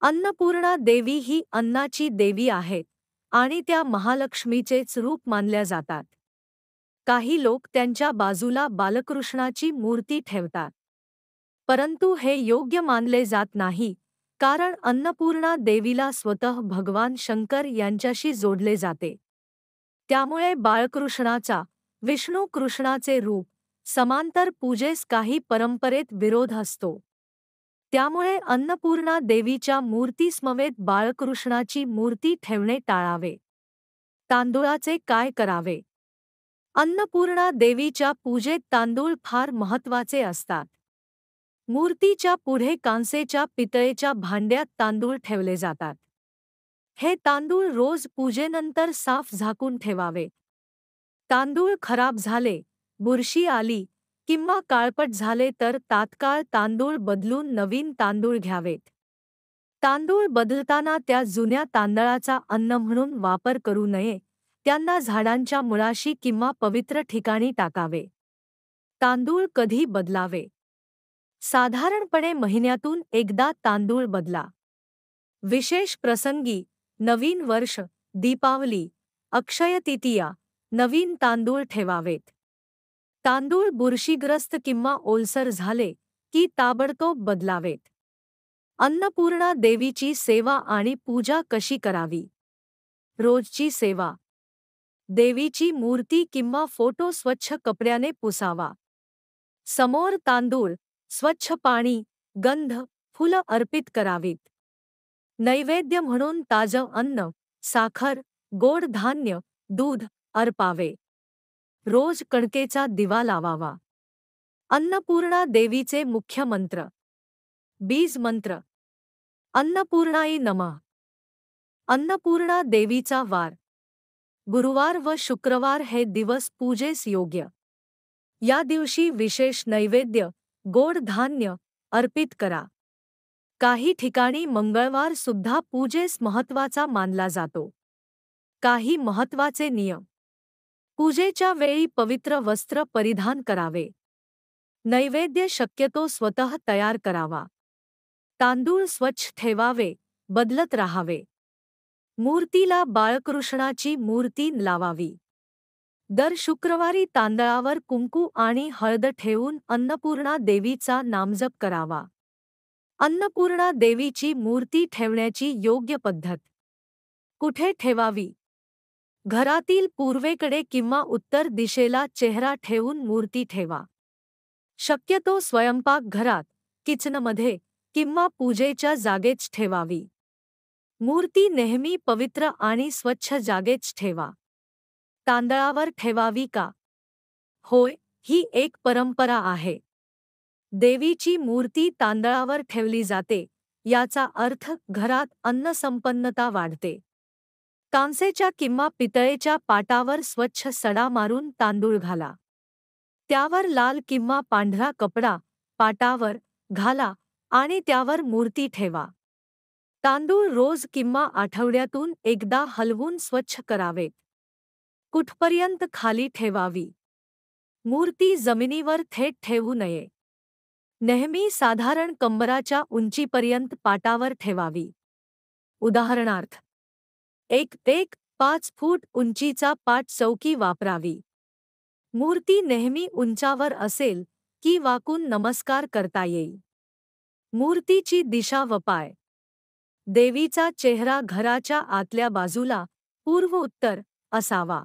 अन्नपूर्णा देवी ही अन्नाची देवी आहे आणि त्या महालक्ष्मीचेच रूप मानल्या जातात. काही लोक त्यांच्या बाजूला बालकृष्णाची मूर्ती ठेवतात. परंतु हे योग्य मानले जात नाही, कारण अन्नपूर्णा देवीला स्वतः भगवान शंकर यांच्याशी जोडले जाते. त्यामुळे बाळकृष्णाचा, विष्णू कृष्णाचे रूप, समांतर पूजेस काही परंपरेत विरोध असतो. त्यामुळे अन्नपूर्णा देवीच्या मूर्तीसमवेत बाळकृष्णाची मूर्ती ठेवणे टाळावे. तांदूळाचे काय करावे? अन्नपूर्णा देवीच्या पूजेत तांदूळ फार महत्त्वाचे असतात. मूर्तीच्या पुढे कांसेच्या पितळेच्या भांड्यात तांदूळ ठेवले जातात. हे तांदूळ रोज पूजेनंतर साफ झाकून ठेवावे. तांदूळ खराब झाले, बुरशी आली किंवा काळपट झाले तर तात्काळ तांदूळ बदलून नवीन तांदूळ घ्यावेत. तांदूळ बदलताना त्या जुन्या तांदळाचा अन्न म्हणून वापर करू नये, त्यांना झाडांच्या मुळाशी किंवा पवित्र ठिकाणी टाकावे. तांदूळ कधी बदलावे? साधारणपणे महिन्यातून एकदा तांदूळ बदला. विशेष प्रसंगी, नवीन वर्ष, दीपावली, अक्षय तृतीया, नवीन तांदूळ ठेवावेत. तांदूळ बुरशीग्रस्त किंवा ओलसर झाले की ताबडतोब बदलावेत. अन्नपूर्णा देवीची सेवा आणि पूजा कशी करावी? रोजची सेवा. देवीची मूर्ती किंवा फोटो स्वच्छ कपड्याने पुसावा. समोर तांदूळ, स्वच्छ पाणी, गंध, फुलं अर्पित करावीत. नैवेद्य म्हणून ताजं अन्न, साखर, गोड धान्य, दूध अर्पावे. रोज कणकेचा दिवा लावावा. अन्नपूर्णा देवीचे मुख्य मंत्र. बीज मंत्र. अन्नपूर्णाई नमः. अन्नपूर्णा देवीचा वार. गुरुवार व शुक्रवार हे दिवस पूजेस योग्य. या दिवशी विशेष नैवेद्य, गोड धान्य अर्पित करा. काही ठिकाणी मंगळवार सुद्धा पूजेस महत्त्वाचा मानला जातो. काही महत्त्वाचे नियम. पूजेच्या वेळी पवित्र वस्त्र परिधान करावे. नैवेद्य शक्यतो स्वतः तयार करावा. तांदूळ स्वच्छ ठेवावे, बदलत राहावे. मूर्तीला बाळकृष्णाची मूर्ती लावावी. दर शुक्रवारी तांदळावर कुंकू आणि हळद ठेवून अन्नपूर्णा देवीचा नामजप करावा. अन्नपूर्णा देवीची मूर्ती ठेवण्याची योग्य पद्धत. कुठे ठेवावी? घरातील पूर्वेकडे किंवा उत्तर दिशेला चेहरा ठेवून मूर्ती ठेवा. शक्यतो स्वयंपाकघरात, किचनमध्ये किंवा पूजेच्या जागेच ठेवावी. मूर्ती नेहमी पवित्र आणि स्वच्छ जागेच ठेवा. तांदळावर ठेवावी का? होय, ही एक परंपरा आहे. देवीची मूर्ती तांदळावर ठेवली जाते, याचा अर्थ घरात अन्नसंपन्नता वाढते. कांसेच्या किंवा पितळेच्या पाटावर स्वच्छ सडा मारून तांदूळ घाला. त्यावर लाल किंवा पांढरा कपडा पाटावर घाला आणि त्यावर मूर्ती ठेवा. तांदूळ रोज किंवा आठवड्यातून एकदा हलवून स्वच्छ करावेत. कुठपर्यंत खाली ठेवावी? मूर्ती जमिनीवर थेट ठेवू नये. नेहमी साधारण कंबराच्या उंचीपर्यंत पाटावर ठेवावी. उदाहरणार्थ, 1-5 फूट उंचीचा पाट चौकी वापरावी. मूर्ती नेहमी उंचावर असेल की वाकून नमस्कार करता येईल. मूर्तीची दिशा व पाय. देवीचा चेहरा घराच्या आतल्या बाजूला पूर्व-उत्तर असावा.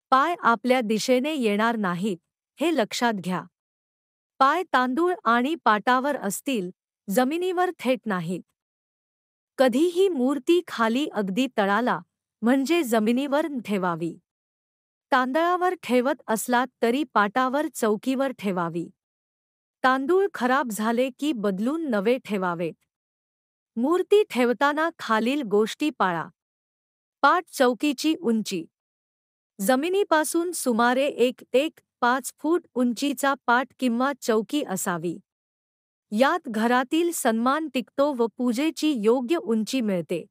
पाय आपल्या दिशेने येणार नाहीत, हे लक्षात घ्या. पाय तांदूळ आणि पाटावर असतील, जमिनीवर थेट नाहीत. कधीही मूर्ती खाली अगदी तळाला, म्हणजे जमिनीवर ठेवावी. तांदळावर ठेवत असलात तरी पाटावर चौकीवर ठेवावी. तांदूळ खराब झाले की बदलून नवे ठेवावेत. मूर्ती ठेवताना खालील गोष्टी पाळा. पाट चौकीची उंची. जमिनीपासून सुमारे 1-5 फूट उंचीचा पाट किंवा चौकी असावी. यात घरातील सन्मान टिकतो व पूजेची योग्य उंची मिळते.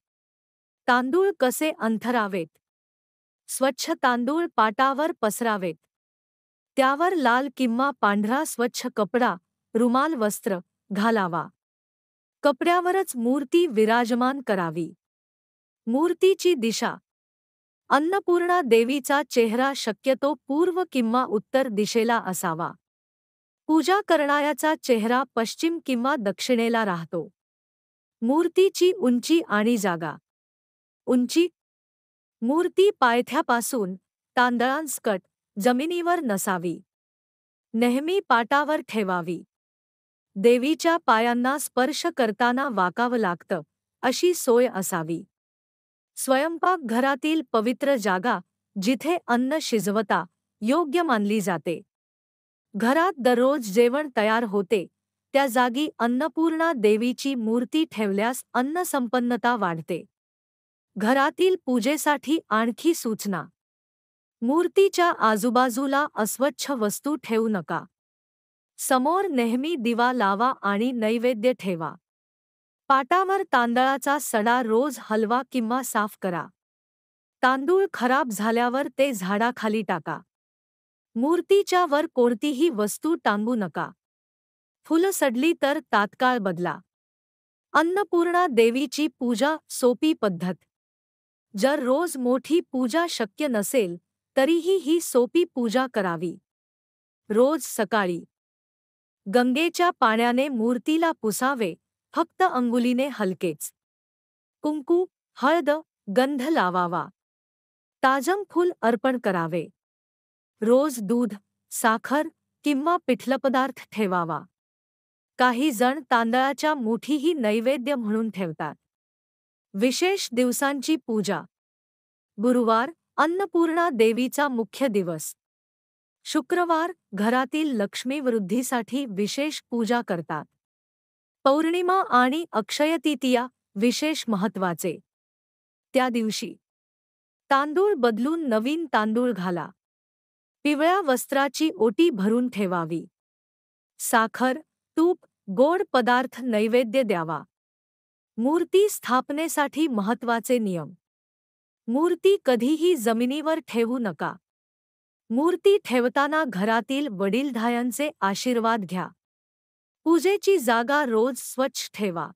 तांदूळ कसे अंथरावेत? स्वच्छ तांदूळ पाटावर पसरावेत. त्यावर लाल किंवा पांढरा स्वच्छ कपडा, रुमाल वस्त्र घालावा. कपड्यावरच मूर्ती विराजमान करावी. मूर्तीची दिशा. अन्नपूर्णा देवीचा चेहरा शक्यतो पूर्व किंवा उत्तर दिशेला असावा. पूजा करणाऱ्याचा चेहरा पश्चिम किंवा दक्षिणेला राहतो. मूर्तीची उंची आणि जागा. उंची. मूर्ती पायथ्यापासून तांदळांसकट जमिनीवर नसावी. नेहमी पाटावर ठेवावी. देवीच्या पायांना स्पर्श करताना वाकावं लागतं अशी सोय असावी. स्वयंपाकघरातील पवित्र जागा जिथे अन्न शिजवता योग्य मानली जाते. घरात दररोज जेवण तयार होते त्या जागी अन्नपूर्णा देवीची मूर्ती ठेवल्यास अन्नसंपन्नता वाढते. घरातील पूजेसाठी आणखी सूचना. मूर्तीच्या आजूबाजूला अस्वच्छ वस्तू ठेवू नका. समोर नेहमी दिवा लावा आणि नैवेद्य ठेवा. पाटावर तांदळाचा सडा रोज हलवा किंवा साफ करा. तांदूळ खराब झाल्यावर ते झाडाखाली टाका. मूर्तीच्या वर कोणतीही वस्तू टांगू नका. फुलं सडली तर तात्काळ बदला. अन्नपूर्णा देवीची पूजा सोपी पद्धत. जर रोज मोठी पूजा शक्य नसेल तरीही ही सोपी पूजा करावी. रोज सकाळी गंगेच्या पाण्याने मूर्तीला पुसावे, फक्त अंगुलीने हलकेच. कुंकू, हळद, गंध लावावा. ताजं फूल अर्पण करावे. रोज दूध, साखर किंवा पिठलं पदार्थ ठेवावा. काही जण तांदळाच्या मुठीही नैवेद्य म्हणून ठेवतात. विशेष दिवसांची पूजा. गुरुवार अन्नपूर्णा देवीचा मुख्य दिवस. शुक्रवार घरातील लक्ष्मी वृद्धीसाठी विशेष पूजा करतात. पौर्णिमा आणि अक्षय तृतीया विशेष महत्त्वाचे. त्या दिवशी तांदूळ बदलून नवीन तांदूळ घाला. पिवळ्या वस्त्राची ओटी भरून ठेवावी. साखर, तूप, गोड पदार्थ नैवेद्य द्यावा. मूर्ती स्थापनेसाठी महत्त्वाचे नियम. मूर्ती कधीही जमिनीवर ठेवू नका. मूर्ती ठेवताना घरातील वडीलधाऱ्यांचे आशीर्वाद घ्या. पूजेची जागा रोज स्वच्छ ठेवा.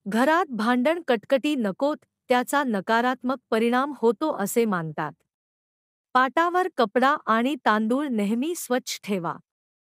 घरात भांडण कटकटी नकोत, त्याचा नकारात्मक परिणाम होतो असे मानतात. पाटावर कपडा आणि तांदूळ नेहमी स्वच्छ ठेवा.